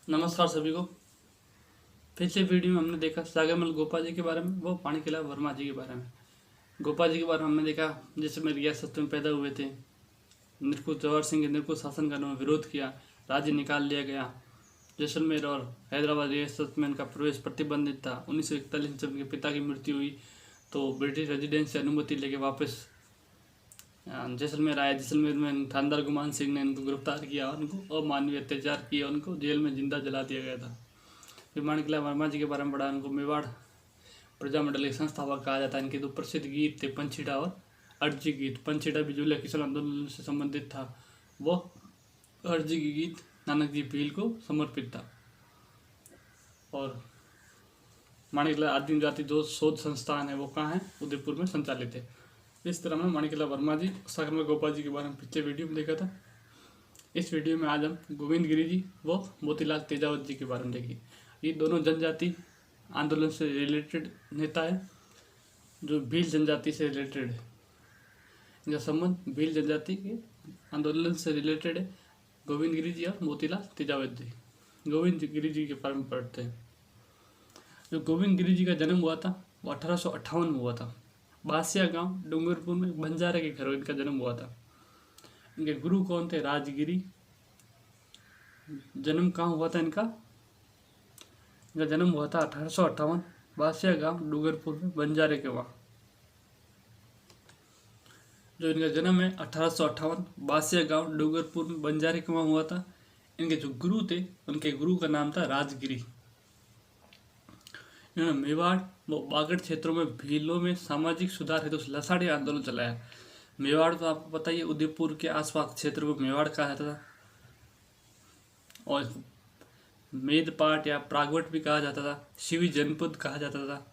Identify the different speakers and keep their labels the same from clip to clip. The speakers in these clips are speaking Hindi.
Speaker 1: नमस्कार सभी को। पिछले वीडियो में हमने देखा सागरमल गोपा जी के बारे में, वो माणिकला वर्मा जी के बारे में। गोपा जी के बारे में हमने देखा जैसलमेर रियासत में पैदा हुए थे, निरंकुश जवाहर सिंह के निरंकुश शासन का उन्होंने विरोध किया, राज्य निकाल लिया गया। जैसलमेर और हैदराबाद रियासत में इनका प्रवेश प्रतिबंधित था। 1941 में जब उनके पिता की मृत्यु हुई तो ब्रिटिश रेजिडेंस से अनुमति लेके वापस जैसलमेर आया। जैसलमेर में थानेदार गुमान सिंह ने इनको गिरफ्तार किया, उनको अमानवीय अत्याचार किया, उनको जेल में जिंदा जला दिया गया था। फिर माणिकला वर्मा जी के बारे में पढ़ा, उनको मेवाड़ प्रजामंडल के संस्थापक कहा जाता है। इनके दो प्रसिद्ध गीत थे, पंचीटा और अर्जी गीत। पंचीटा भी जुलिया किसान आंदोलन से संबंधित था, वो अर्जी की गीत नानक जी भील को समर्पित था। और माणिकला आदिम जाति जो शोध संस्थान है वो कहाँ है, उदयपुर में संचालित है। इस तरह में माणिकला वर्मा जी, सागरमल गोपाल जी के बारे में पिछले वीडियो में देखा था। इस वीडियो में आज हम गोविंद गिरी जी व मोतीलाल तेजावत जी के बारे में देखेंगे। ये दोनों जनजाति आंदोलन से रिलेटेड नेता है, जो भील जनजाति से रिलेटेड है। इनका संबंध भील जनजाति के आंदोलन से रिलेटेड है। गोविंद गिरी जी और मोतीलाल तेजावत जी। गोविंद गिरी जी के बारे में पढ़ते हैं। जो गोविंद गिरी जी का जन्म हुआ था वो 1858 में हुआ था। बासिया गांव डूंगरपुर में बंजारे के घर इनका जन्म हुआ था। इनके गुरु कौन थे? राजगिरी। जन्म कहाँ हुआ था इनका? इनका जन्म हुआ था 1858, बासिया गांव डूंगरपुर में बंजारे के वहाँ। जो इनका जन्म है 1858, बासिया गांव डूंगरपुर में बंजारे के वहाँ हुआ था। इनके जो गुरु थे, उनके गुरु का नाम था राजगिरी। इन्होंने मेवाड़ व बागड़ क्षेत्रों में भीलों में सामाजिक सुधार हेतु लसाड़ी आंदोलन चलाया। मेवाड़ तो आपको पता ही है, उदयपुर के आसपास क्षेत्र को मेवाड़ कहा जाता था, और मेदपाट या प्रागवट भी कहा जाता था, शिवी जनपद कहा जाता था।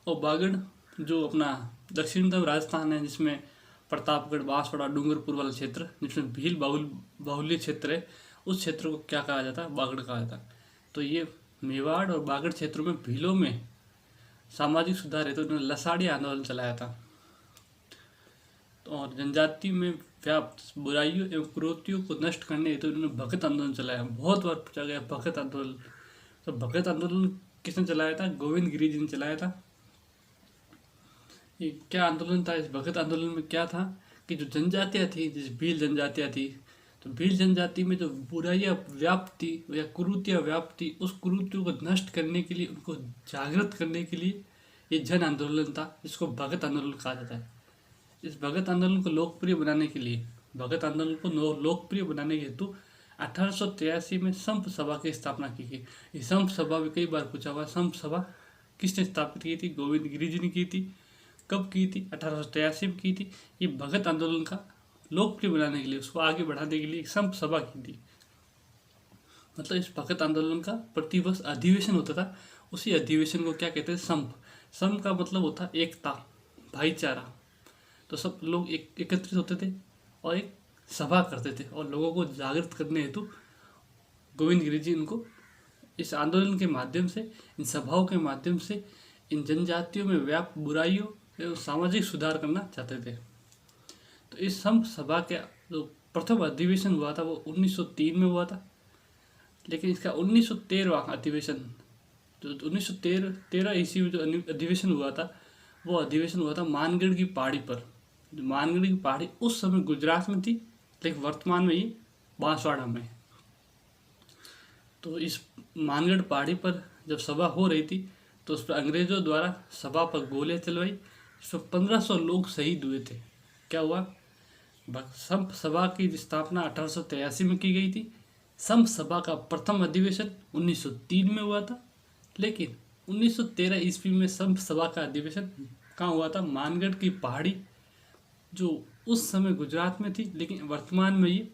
Speaker 1: और बागड़ जो अपना दक्षिणतम राजस्थान है, जिसमें प्रतापगढ़, बांसवाड़ा, डूंगरपुर वाला क्षेत्र, जिसमें भील बाहुल्य क्षेत्र है, उस क्षेत्र को क्या कहा जाता है? बागड़ कहा जाता है। तो ये मेवाड़ और बागड़ क्षेत्रों में भीलों में सामाजिक सुधार हेतु उन्होंने लसाड़ी आंदोलन चलाया था। और जनजाति में व्याप्त बुराइयों एवं कुरीतियों को नष्ट करने हेतु उन्होंने भगत आंदोलन चलाया। बहुत बार पूछा गया भगत आंदोलन। तो भगत आंदोलन किसने चलाया था? गोविंद गिरी जी ने चलाया था। ये क्या आंदोलन था? इस भगत आंदोलन में क्या था कि जो जनजातियाँ थी, जैसे भील जनजातियाँ थी, तो भील जनजाति में जो बुराइयाँ व्याप्त थी या कुरीतियाँ व्याप्त थी, उस कुरीतियों को नष्ट करने के लिए, उनको जागृत करने के लिए ये जन आंदोलन था, जिसको भगत आंदोलन कहा जाता है। इस भगत आंदोलन को लोकप्रिय बनाने के लिए, भगत आंदोलन को लोकप्रिय बनाने के हेतु 1883 में संप सभा की स्थापना की गई। ये संप सभा भी कई बार पूछा हुआ, संप सभा किसने स्थापित की थी? गोविंद गिरी जी ने की थी। कब की थी? 1883 में की थी। ये भगत आंदोलन का लोकप्रिय बनाने के लिए, उसको आगे बढ़ाने के लिए संप सभा की थी। मतलब इस भगत आंदोलन का प्रतिवर्ष अधिवेशन होता था। उसी अधिवेशन को क्या कहते हैं? संप। संप का मतलब होता है एकता, भाईचारा। तो सब लोग एकत्रित होते थे और एक सभा करते थे, और लोगों को जागृत करने हेतु गोविंद गिरी जी इनको इस आंदोलन के माध्यम से, इन सभाओं के माध्यम से इन जनजातियों में व्याप्त बुराइयों एवं सामाजिक सुधार करना चाहते थे। तो इस संप सभा के जो प्रथम अधिवेशन हुआ था वो 1903 में हुआ था। लेकिन इसका 1913वां अधिवेशन, जो 1913 ईस्वी में जो अधिवेशन हुआ था, वो अधिवेशन हुआ था मानगढ़ की पहाड़ी पर। जो मानगढ़ की पहाड़ी उस समय गुजरात में थी, लेकिन वर्तमान में ये बांसवाड़ा में। तो इस मानगढ़ पहाड़ी पर जब सभा हो रही थी, तो उस पर अंग्रेजों द्वारा सभा पर गोलियां चलवाई। इसमें 1500 लोग शहीद हुए थे। क्या हुआ? संप सभा की स्थापना 1883 में की गई थी। संप सभा का प्रथम अधिवेशन 1903 में हुआ था, लेकिन 1913 ईस्वी में संप सभा का अधिवेशन कहाँ हुआ था? मानगढ़ की पहाड़ी, जो उस समय गुजरात में थी, लेकिन वर्तमान में ये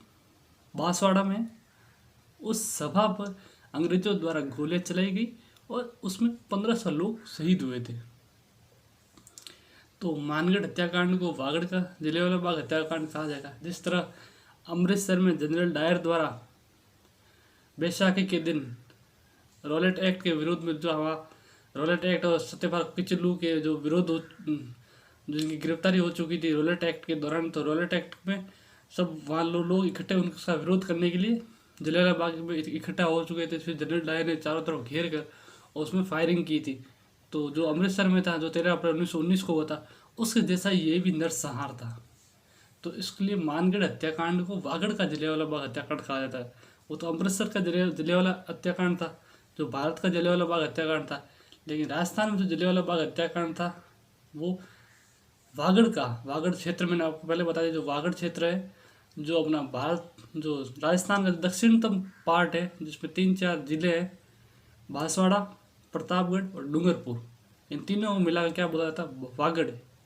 Speaker 1: बांसवाड़ा में है। उस सभा पर अंग्रेजों द्वारा गोलियां चलाई गई और उसमें 1500 लोग शहीद हुए थे। तो मानगढ़ हत्याकांड को बागड़ का जलियांवाला बाग हत्याकांड कहा जाएगा। जिस तरह अमृतसर में जनरल डायर द्वारा बैसाखी के दिन रॉलेट एक्ट के विरोध में जो हुआ, रॉलेट एक्ट और सत्यपाल पिचलू के जो विरोध हो, जिनकी गिरफ्तारी हो चुकी थी रॉलेट एक्ट के दौरान, तो रॉलेट एक्ट में सब वहाँ लोग इकट्ठे उनका विरोध करने के लिए जलियांवाला बाग में इकट्ठा हो चुके थे। फिर जनरल डायर ने चारों तरफ घेर कर और उसमें फायरिंग की थी। तो जो अमृतसर में था, जो 13 अप्रैल 1919 को हुआ था, उसके जैसा ये भी नरसंहार था। तो इसके लिए मानगढ़ हत्याकांड को वागड़ का जलियांवाला बाग हत्याकांड कहा जाता है। वो तो अमृतसर का जलियांवाला हत्याकांड था, जो भारत का जलियांवाला बाग हत्याकांड था। लेकिन राजस्थान में जो जलियांवाला बाग हत्याकांड था वो वागड़ क्षेत्र में, आपको पहले बता दें, जो वागड़ क्षेत्र है, जो अपना भारत, जो राजस्थान का दक्षिणतम पार्ट है, जिसमें 3-4 जिले हैं, बांसवाड़ा, प्रतापगढ़ और डूंगरपुर, इन तीनों को मिलाकर क्या बोला जाता है?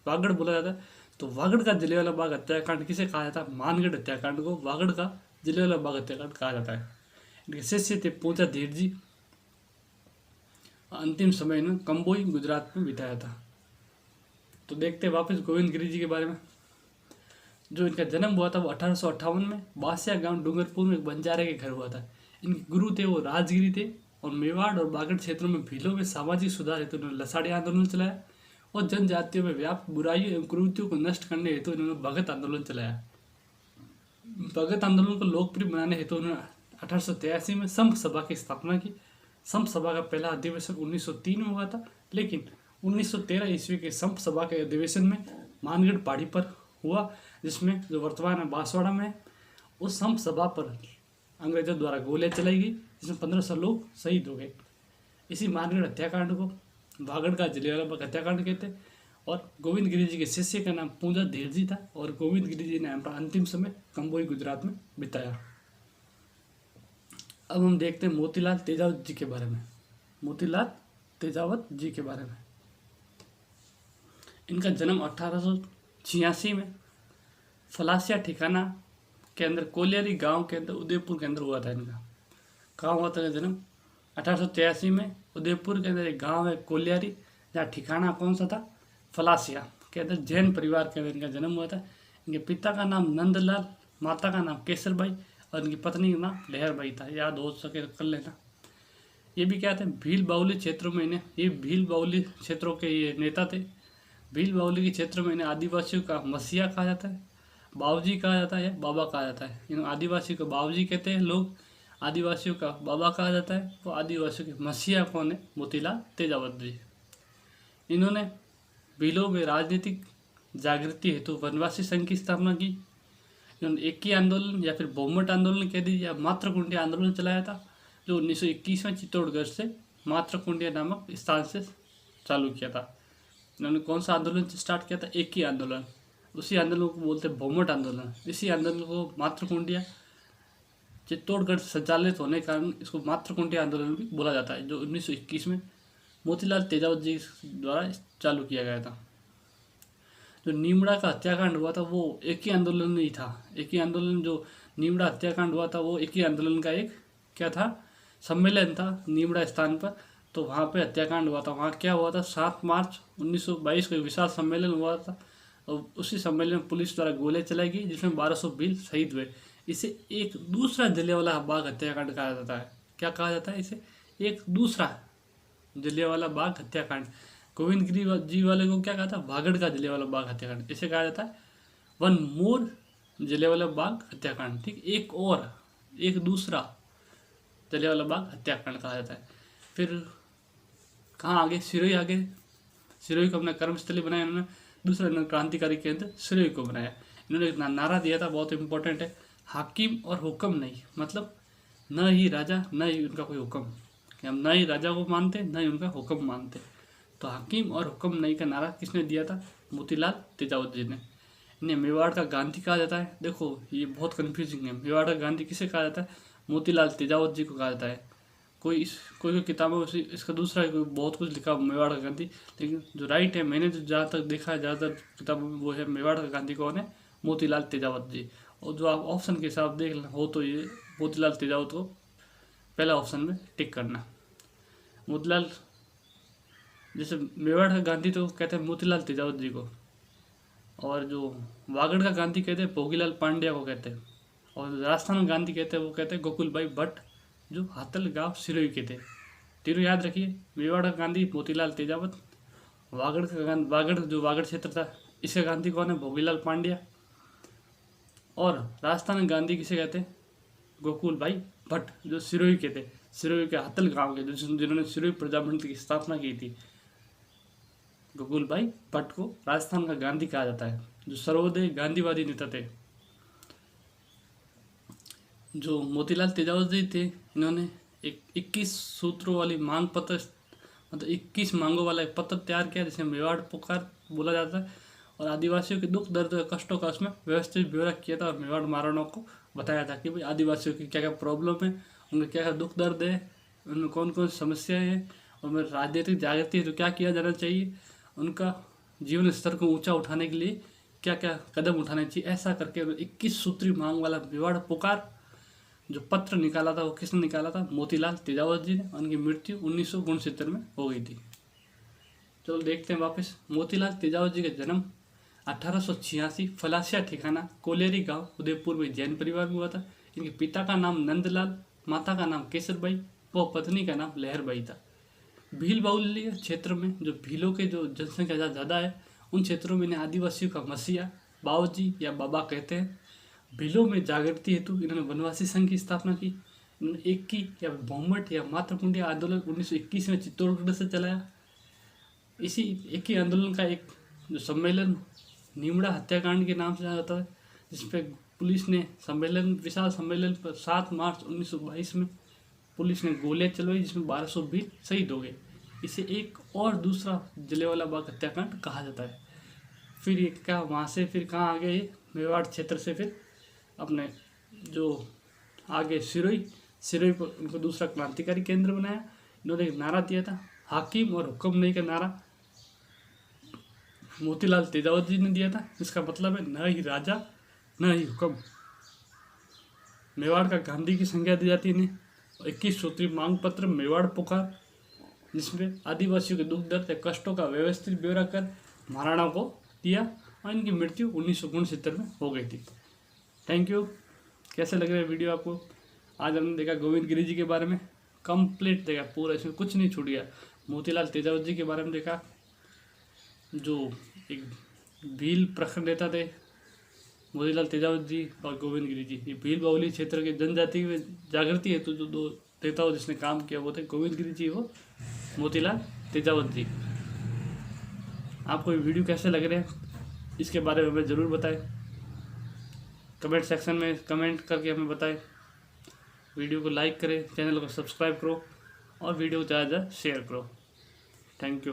Speaker 1: वागड़ बोला जाता है। तो वागड़ का जलियांवाला बाग हत्याकांड किसे कहा जाता है? मानगढ़ हत्याकांड को वागड़ का जलियांवाला बाग हत्याकांड कहा जाता है। इनके शिष्य थे पूजा धीर जी। अंतिम समय इन्होंने कंबोई गुजरात में बिताया था। तो देखते हैं वापस गोविंद गिरी जी के बारे में। जो इनका जन्म हुआ था वो 1858 में बासिया गांव डूंगरपुर में एक बंजारे के घर हुआ था। इनके गुरु थे वो राजगिरी थे, और मेवाड़ और बागड़ क्षेत्रों में भीलों में सामाजिक सुधार हेतु इन्होंने लसाड़ी आंदोलन चलाया, और जनजातियों में व्याप्त बुराइयों एवं कुरीतियों को नष्ट करने हेतु इन्होंने भगत आंदोलन चलाया। भगत आंदोलन को लोकप्रिय बनाने हेतु उन्होंने 1883 में संघ सभा की स्थापना की। संघ सभा का पहला अधिवेशन 1903 में हुआ था, लेकिन 1913 ईस्वी के संघ सभा के अधिवेशन में मानगढ़ पहाड़ी पर हुआ, जिसमें जो वर्तमान है बांसवाड़ा में। उस संघ सभा पर अंग्रेजों द्वारा गोलियां चलाई गई, जिसमें 1500 लोग शहीद हो गए। इसी मानगढ़ हत्याकांड को वागड़ का जलियांवाला बाग हत्याकांड कहते हैं। और गोविंद गिरी जी के शिष्य का नाम पूजा धीर जी था, और गोविंद गिरी जी ने अपना अंतिम समय कंबोई गुजरात में बिताया। अब हम देखते हैं मोतीलाल तेजावत जी के बारे में। मोतीलाल तेजावत जी के बारे में, इनका जन्म 1886 में फलासिया ठिकाना के अंदर कोलियारी गांव के अंदर उदयपुर के अंदर हुआ था। इनका कहाँ हुआ था जन्म? 1883 में उदयपुर के अंदर एक गांव है कोलियारी, जहाँ ठिकाना कौन सा था? फलासिया के अंदर जैन परिवार के अंदर इनका जन्म हुआ था। इनके पिता का नाम नंदलाल, माता का नाम केसरबाई, और इनकी पत्नी का नाम लहरबाई था। याद हो सके तो कर लेना। ये भी क्या थे? भील बाउली क्षेत्रों में इन्हें, ये भील बाउली क्षेत्रों के ये नेता थे। भील बाउली के क्षेत्र में इन्हें आदिवासियों का मसीहा कहा जाता है, बाबूजी कहा जाता है या बाबा कहा जाता है। इन आदिवासियों को बाबूजी कहते हैं लोग, आदिवासियों का बाबा कहा जाता है। वो आदिवासियों के मसीहा कौन है? मोतीलाल तेजावत जी। इन्होंने भीलों में राजनीतिक जागृति हेतु वनवासी संघ की स्थापना की। इन्होंने एकी आंदोलन या फिर बहुमत आंदोलन कह दीजिए, या मातृकुंडिया आंदोलन चलाया था, जो 1921 में चित्तौड़गढ़ से मातृकुंडिया नामक स्थान से चालू किया था। इन्होंने कौन सा आंदोलन स्टार्ट किया था? एकी आंदोलन। उसी आंदोलन को बोलते हैं बहुमत आंदोलन। इसी आंदोलन को मातृकुंडिया चित्तौड़गढ़ संचालित होने के कारण इसको मातृकुंडिया आंदोलन भी बोला जाता है, जो 1921 में मोतीलाल तेजावत जी द्वारा चालू किया गया था। जो नीमड़ा का हत्याकांड हुआ था वो एक ही आंदोलन में ही था। एक ही आंदोलन, जो नीमड़ा हत्याकांड हुआ था वो एक ही आंदोलन का एक क्या था? सम्मेलन था नीमड़ा स्थान पर। तो वहाँ पे हत्याकांड हुआ था। वहाँ क्या हुआ था? 7 मार्च 1922 को एक विशाल सम्मेलन हुआ था, और उसी सम्मेलन में पुलिस द्वारा गोलियां चलाई गई, जिसमें 1200 भील शहीद हुए। इसे एक दूसरा जलियांवाला बाग हत्याकांड कहा जाता है। क्या कहा जाता है इसे? एक दूसरा जलियांवाला बाग हत्याकांड। गोविंद गिरी जी वाले को क्या कहा था? वागड़ का जलियांवाला बाग हत्याकांड। इसे कहा जाता है वन मोर जलियांवाला बाग हत्याकांड। ठीक, एक और, एक दूसरा जलियांवाला बाग हत्याकांड कहा जाता है। फिर कहाँ आगे? सिरोही आगे। सिरोही को अपना कर्मस्थली बनाया इन्होंने। दूसरा क्रांतिकारी केंद्र सिरोही को बनाया। इन्होंने एक नारा दिया था, बहुत इंपॉर्टेंट है, हाकिम और हुक्म नहीं। मतलब न ही राजा न ही उनका कोई हुक्म, कि हम न ही राजा को मानते न ही उनका हुक्म मानते। तो हाकिम और हुक्म नहीं का नारा किसने दिया था? मोतीलाल तेजावत जी ने। इन्हें मेवाड़ का गांधी कहा जाता है। देखो ये बहुत कन्फ्यूजिंग है। मेवाड़ का गांधी किसे कहा जाता है? मोतीलाल तेजावत जी को कहा जाता है। कोई किताबों में इसका दूसरा बहुत कुछ लिखा मेवाड़ का गांधी, लेकिन जो राइट है, मैंने जो जहाँ तक देखा है ज़्यादातर किताबों में, वो है मेवाड़ का गांधी कौन है? मोतीलाल तेजावत जी। और जो आप ऑप्शन के हिसाब देख हो तो ये मोतीलाल तेजावत को पहला ऑप्शन में टिक करना। मोतीलाल, जैसे मेवाड़ का गांधी तो कहते हैं मोतीलाल तेजावत जी को, और जो वागड़ का गांधी कहते हैं भोगीलाल पांड्या को कहते हैं, और राजस्थान का गांधी कहते हैं वो कहते हैं गोकुल भाई भट्ट, जो हातल गाँव सिरोही के थे। तीनों याद रखिए, मेवाड़ का गांधी मोतीलाल तेजावत, वागड़ जो वागड़ क्षेत्र था इसका गांधी कौन है? भोगीलाल पांड्या, और राजस्थान का गांधी किसे कहते हैं? गोकुल भाई भट्ट जो सिरोही के थे, सिरोही के हतल गांव के, जिन्होंने सिरोही प्रजातंत्र की स्थापना की थी, गोकुल भाई भट्ट को राजस्थान का गांधी कहा जाता है, जो सर्वोदय गांधीवादी नेता थे। जो मोतीलाल तेजावत जी थे, इन्होंने एक 21 सूत्रों वाली मांग पत्र, मतलब 21 मांगों वाला एक पत्र तैयार किया, जिसे मेवाड़ पुकार बोला जाता है, और आदिवासियों के दुख दर्द और कष्टों का उसमें व्यवस्थित ब्यौरा किया था, और मेवाड़ महाराणाओं को बताया था कि भाई आदिवासियों की क्या क्या प्रॉब्लम है, उनका क्या क्या दुख दर्द है, उनमें कौन कौन सी समस्याएं हैं, और में राजनीतिक जागृति है तो क्या किया जाना चाहिए, उनका जीवन स्तर को ऊंचा उठाने के लिए क्या क्या कदम उठाने चाहिए। ऐसा करके 21 सूत्री मांग वाला मेवाड़ पुकार जो पत्र निकाला था, वो किसने निकाला था? मोतीलाल तेजावत जी ने। उनकी मृत्यु 1969 में हो गई थी। चलो देखते हैं वापस। मोतीलाल तेजावत जी का जन्म 1886 फलासिया ठिकाना कोलेरी गांव उदयपुर में जैन परिवार में हुआ था। इनके पिता का नाम नंदलाल, माता का नाम केसरबाई व पत्नी का नाम लहरबाई था। भील बाहुल्य क्षेत्र में, जो भीलों के जो जनसंख्या ज़्यादा है, उन क्षेत्रों में इन्हें आदिवासियों का मसीहा, बाबूजी या बाबा कहते हैं। भीलों में जागृति हेतु इन्होंने वनवासी संघ की स्थापना की। इन्होंने एक की या बहुमठ या मातृकुंडिया आंदोलन 1921 में चित्तौड़गढ़ से चलाया। इसी एक ही आंदोलन का एक जो सम्मेलन नीमड़ा हत्याकांड के नाम से जाना जाता है, जिसपे पुलिस ने सम्मेलन, विशाल सम्मेलन पर 7 मार्च 1922 में पुलिस ने गोलियां चलवाई, जिसमें 1200 भील शहीद हो गए। इसे एक और दूसरा जलियांवाला बाग हत्याकांड कहा जाता है। फिर ये क्या वहाँ से फिर कहाँ आ गए? मेवाड़ क्षेत्र से फिर अपने जो आगे सिरोही पर उनको दूसरा क्रांतिकारी केंद्र बनाया। इन्होंने एक नारा दिया था, हाकिम और हुक्म नहीं का नारा मोतीलाल तेजावत जी ने दिया था, जिसका मतलब है न ही राजा न ही हुक्म। मेवाड़ का गांधी की संज्ञा दी जाती है इन्हें। 21 सूत्री मांग पत्र मेवाड़ पुकार, जिसमें आदिवासियों के दुख दर्द या कष्टों का व्यवस्थित ब्यौरा कर महाराणा को दिया, और इनकी मृत्यु 1969 में हो गई थी। Thank you. कैसे लग रहा है वीडियो आपको? आज हमने देखा गोविंद गिरी जी के बारे में, कंप्लीट देखा पूरा, इसमें कुछ नहीं छूट गया। मोतीलाल तेजावत जी के बारे में देखा, जो एक भील प्रखर नेता थे, मोतीलाल तेजावत जी और गोविंद गिरी जी। ये भील बाहुली क्षेत्र के जनजाति में जागृति है, तो जो दो नेताओं जिसने काम किया वो थे गोविंद गिरी जी वो मोतीलाल तेजावत जी। आपको ये वीडियो कैसे लग रहे हैं इसके बारे में हमें ज़रूर बताएं। कमेंट सेक्शन में कमेंट करके हमें बताएं। वीडियो को लाइक करें, चैनल को सब्सक्राइब करो और वीडियो को ज़्यादा से ज़्यादा शेयर करो। Thank you.